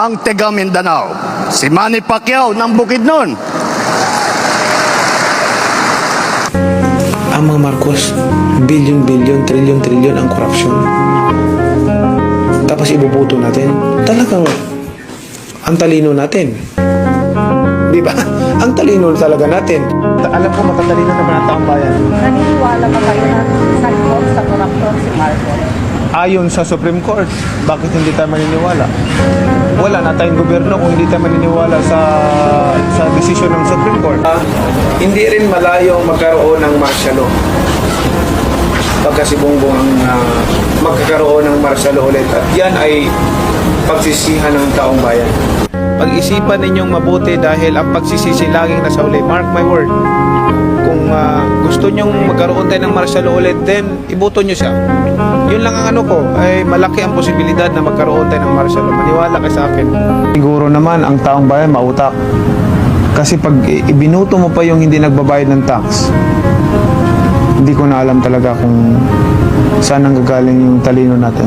ang taga Mindanao, si Manny Pacquiao ng Bukidnon. Ang mga Marcos, bilyon-bilyon, trilyon-trilyon ang korupsyon. Tapos ibubuto natin. Talagang ang talino natin. Di ba? Ang talino talaga natin. Alam ko matatalino naman ang taong bayan. Naniniwala ba kayo na nag-vote sa korupsyon si Marcos? Ayon sa Supreme Court, bakit hindi tayo maniniwala? Wala na tayong gobyerno kung hindi tayo maniniwala sa desisyon ng Supreme Court. Hindi rin malayo magkaroon ng martial law. Pagka si Bongbong ang magkakaroon ng martial law ulit. At yan ay pagsisihan ng taong bayan. Pag-isipan ninyong mabuti dahil ang pagsisisi laging nasa uli. Mark my word. Kung gusto nyong magkaroon tayo ng martial law ulit, then iboto nyo siya. Yun lang ang ano ko, ay malaki ang posibilidad na magkaroon tayo ng martial law. Maniwala kayo sa akin. Siguro naman ang taong bayan mautak. Kasi pag ibinuto mo pa yung hindi nagbabayad ng tax, hindi ko na alam talaga kung saan nanggagaling yung talino natin.